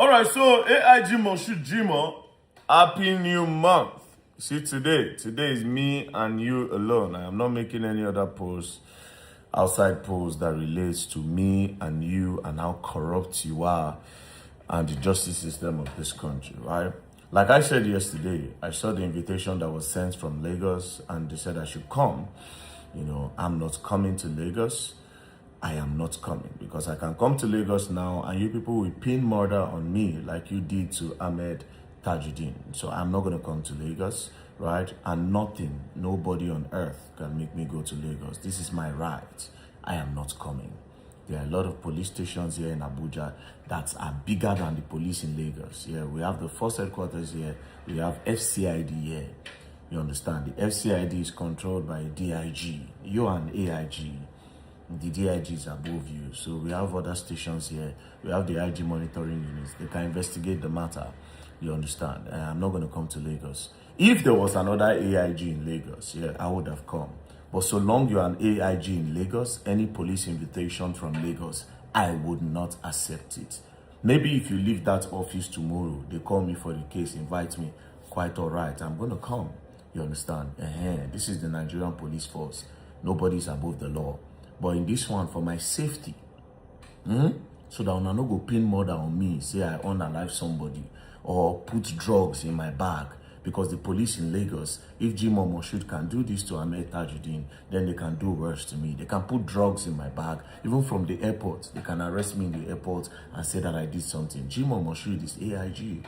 All right, so AIG Moshood Jimo, happy new month. See, today is me and you alone. I am not making any other posts, outside posts that relates to me and you and how corrupt you are and the justice system of this country, right? Like I said yesterday, I saw the invitation that was sent from Lagos and they said I should come. I'm not coming to Lagos. I am not coming because I can come to Lagos now and you people will pin murder on me like you did to Ahmed Tajuddin. So I'm not going to come to Lagos, right? And nobody on earth can make me go to Lagos. This is my right. I am not coming. There are a lot of police stations here in Abuja that are bigger than the police in Lagos. Yeah, we have the force headquarters here. We have FCID here. You understand? The FCID is controlled by DIG. You are an AIG. The DIG is above you. So we have other stations here. We have the IG monitoring units. They can investigate the matter. You understand? I'm not going to come to Lagos. If there was another AIG in Lagos, yeah, I would have come. But so long you're an AIG in Lagos, any police invitation from Lagos, I would not accept it. Maybe if you leave that office tomorrow, they call me for the case, invite me, quite all right, I'm going to come. You understand? This is the Nigerian police force. Nobody is above the law. But in this one, for my safety, so that una no go pin murder on me, say I unalive somebody, or put drugs in my bag, because the police in Lagos, if Jimo Moshood can do this to Ahmed Tajuddin, then they can do worse to me. They can put drugs in my bag, even from the airport. They can arrest me in the airport and say that I did something. Jimo Moshood is AIG.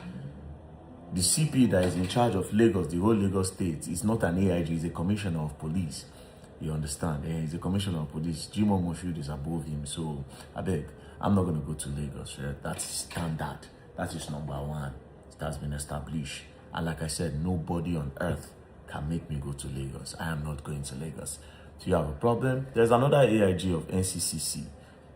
The CP that is in charge of Lagos, the whole Lagos state, is not an AIG, he's a commissioner of police. You understand? He's a commissioner of police. Jimo Moshood is above him. So, I beg, I'm not going to go to Lagos. Right? That's standard. That is number one. It has been established. And like I said, nobody on earth can make me go to Lagos. I am not going to Lagos. So you have a problem? There's another AIG of NCCC.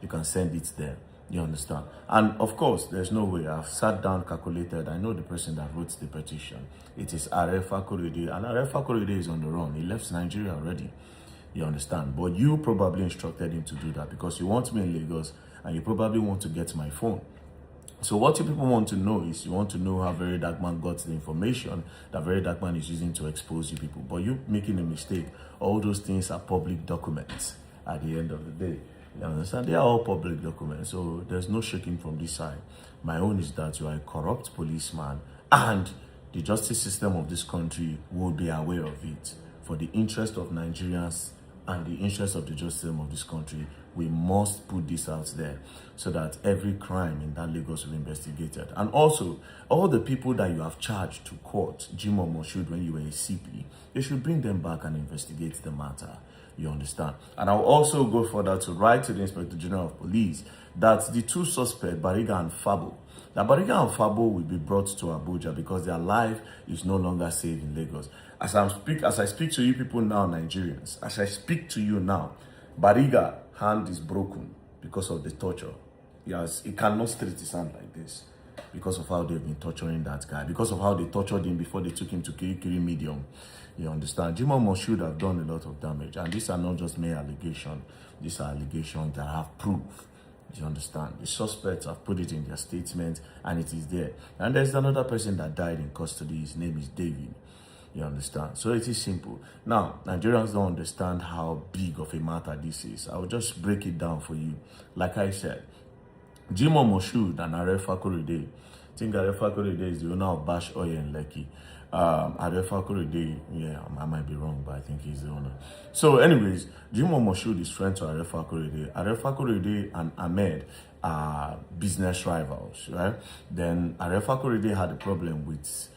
You can send it there. You understand? And of course, there's no way. I've sat down, calculated. I know the person that wrote the petition. It is Are Fakorede. And Are Fakorede is on the run. He left Nigeria already. You understand? But you probably instructed him to do that because you want me in Lagos and you probably want to get my phone. So what you people want to know is you want to know how Very Dark Man got the information that Very Dark Man is using to expose you people. But you making a mistake. All those things are public documents at the end of the day. You understand? They are all public documents. So there's no shaking from this side. My own is that you are a corrupt policeman and the justice system of this country will be aware of it. For the interest of Nigerians and the interest of the justice system of this country, we must put this out there so that every crime in that Lagos will be investigated. And also, all the people that you have charged to court, Jimo Moshood, when you were a CP, you should bring them back and investigate the matter. You understand? And I'll also go further to write to the Inspector General of Police that the two suspects, Bariga and Fabo, that Bariga and Fabo will be brought to Abuja because their life is no longer safe in Lagos. As I speak to you people now, Nigerians, as I speak to you now, Bariga hand is broken because of the torture. He cannot straight his hand like this because of how they've been torturing that guy, because of how they tortured him before they took him to Kirikiri Medium. You understand? Jimo Moshood have done a lot of damage, and these are not just mere allegations. These are allegations that have proof. You understand? The suspects have put it in their statement, and it is there. And there's another person that died in custody. His name is David. You understand? So it is simple. Now, Nigerians don't understand how big of a matter this is. I will just break it down for you. Like I said, Jimo Moshood and Are Fakorede. I think Are Fakorede is the owner of Bash Oil in Lekki. Are Fakorede, yeah, I might be wrong, but I think he's the owner. So anyways, Jimo Moshood is friend to Are Fakorede. Are Fakorede and Ahmed are business rivals, right? Then Are Fakorede had a problem with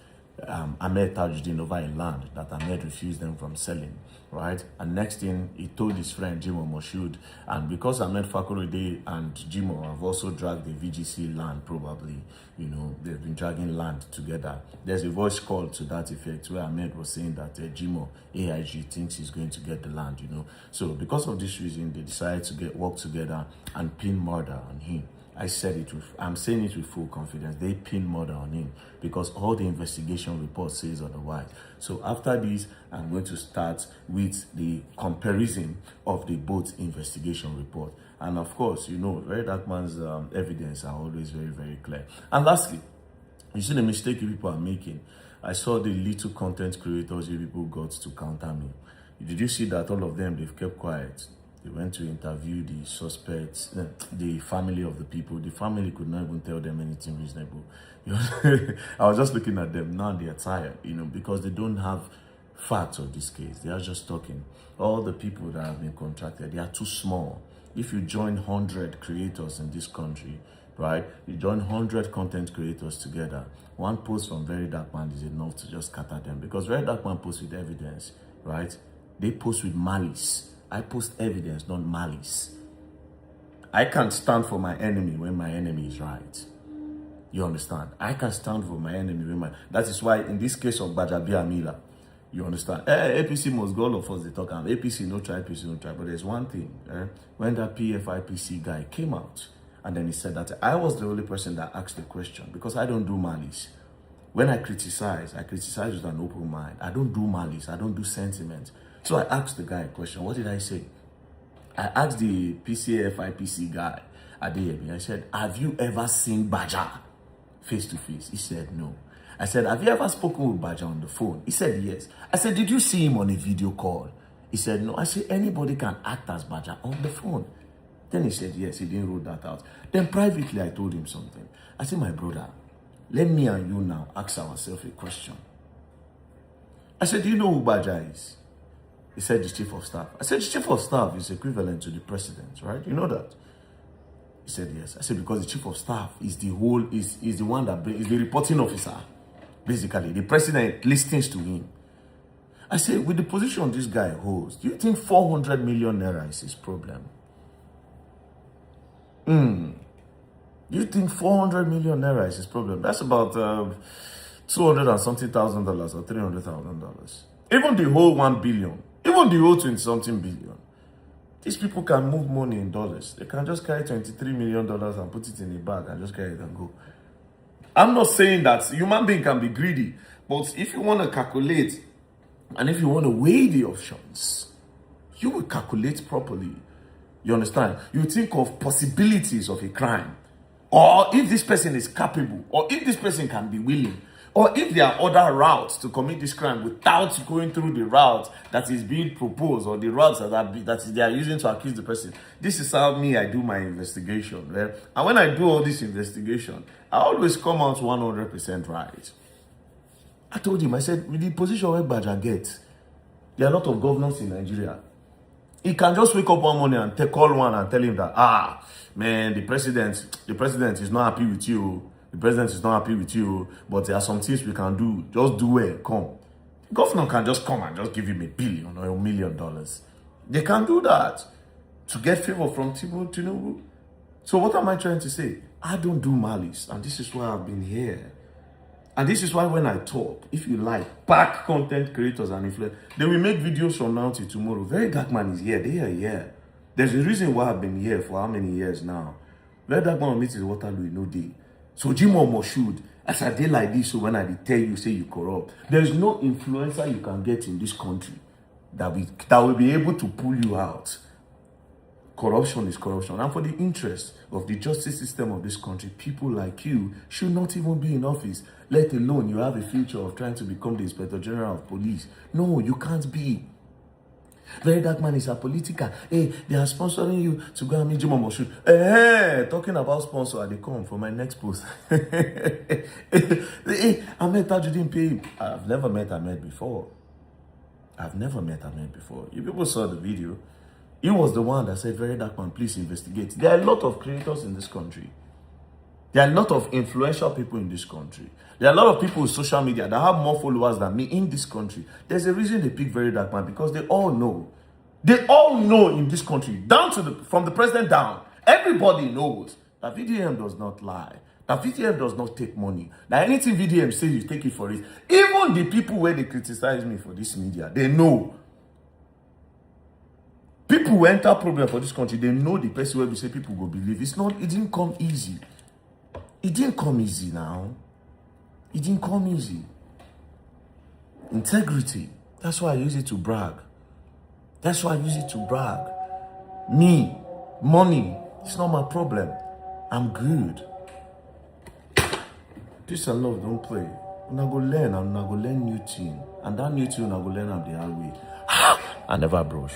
Ahmed Tajuddin over a land that Ahmed refused them from selling, right? And next thing, he told his friend Jimo Moshood, and because Ahmed Fakorede and Jimo have also dragged the VGC land, probably, they've been dragging land together. There's a voice call to that effect where Ahmed was saying that Jimo, AIG, thinks he's going to get the land, So because of this reason, they decided to work together and pin murder on him. I'm saying it with full confidence. They pin murder on him because all the investigation report says otherwise. So after this, I'm going to start with the comparison of the both investigation report. And of course, you know, Very Dark Man's evidence are always very, very clear. And lastly, you see the mistake you people are making. I saw the little content creators you people got to counter me. Did you see that all of them, they've kept quiet? They went to interview the suspects, the family of the people. The family could not even tell them anything reasonable. You know, I was just looking at them. Now they're tired, you know, because they don't have facts of this case. They are just talking. All the people that have been contracted, they are too small. If you join 100 creators in this country, right? You join 100 content creators together. One post from Very Dark Man is enough to just scatter them, because Very Dark Man posts with evidence, right? They post with malice. I post evidence, not malice. I can't stand for my enemy when my enemy is right. You understand? I can stand for my enemy when my... That is why in this case of Gbajabiamila, you understand? APC must go, all of us, they talk about APC no try, APC no try. But there's one thing, when that PFIPC guy came out, and then he said that I was the only person that asked the question, because I don't do malice. When I criticize with an open mind. I don't do malice. I don't do sentiment. So I asked the guy a question. What did I say? I asked the PCFIPC guy, Adeyemi, I said, have you ever seen Baja face to face? He said, no. I said, have you ever spoken with Baja on the phone? He said, yes. I said, did you see him on a video call? He said, no. I said, anybody can act as Baja on the phone. Then he said, yes, he didn't rule that out. Then privately, I told him something. I said, my brother, let me and you now ask ourselves a question. I said, do you know who Baja is? He said, the chief of staff. I said, the chief of staff is equivalent to the president, right? You know that? He said, yes. I said, because the chief of staff is the one that is the reporting officer. Basically, the president listens to him. I said, with the position this guy holds, do you think 400 million naira is his problem? Do you think 400 million naira is his problem? That's about $200 and something thousand or $300,000. Even the whole 1 billion, even the whole 20-something billion. These people can move money in dollars. They can just carry $23 million and put it in a bag and just carry it and go. I'm not saying that human being can be greedy, but if you want to calculate and if you want to weigh the options, you will calculate properly. You understand? You think of possibilities of a crime, or if this person is capable, or if this person can be willing, or if there are other routes to commit this crime without going through the route that is being proposed, or the routes that they are using to accuse the person. This is how I do my investigation. Right? And when I do all this investigation, I always come out 100% right. I told him, I said, with the position where Baja gets, there are a lot of governors in Nigeria. He can just wake up one morning and call one and tell him that, man, the president is not happy with you. The president is not happy with you, but there are some things we can do. Just do it, come. The governor can just come and just give him $1 billion or $1 million. They can do that to get favor from Tinubu. So what am I trying to say? I don't do malice, and this is why I've been here. And this is why when I talk, if you like, back content creators and influencers, they will make videos from now till tomorrow. Very Dark Man is here. They are here. There's a reason why I've been here for how many years now. Very Dark Man meets Waterloo no day. So Jimo Moshood, as I did like this, so when I tell you, say you corrupt, there's no influencer you can get in this country that will be able to pull you out. Corruption is corruption. And for the interest of the justice system of this country, people like you should not even be in office, let alone you have a future of trying to become the Inspector General of Police. No, you can't be. Very Dark Man is a political. Hey, they are sponsoring you to go and meet Jimo Moshood. Hey, talking about sponsor, they come for my next post. Hey, Ahmed Tajuddin Pay. I've never met Ahmed before. You people saw the video. He was the one that said, Very Dark Man, please investigate. There are a lot of creators in this country. There are a lot of influential people in this country. There are a lot of people with social media that have more followers than me in this country. There's a reason they pick Very Dark Man, because they all know. They all know in this country, from the president down, everybody knows that VDM does not lie. That VDM does not take money. That anything VDM says, you take it for it. Even the people where they criticize me for this media, they know. People who enter problem for this country, they know the person where we say people go believe. It didn't come easy. It didn't come easy now. It didn't come easy. Integrity. That's why I use it to brag. Me, money, it's not my problem. I'm good. Peace and love, don't play. Una go learn, and una go learn new thing. And that new thing, una go learn am the hard way. I never brush.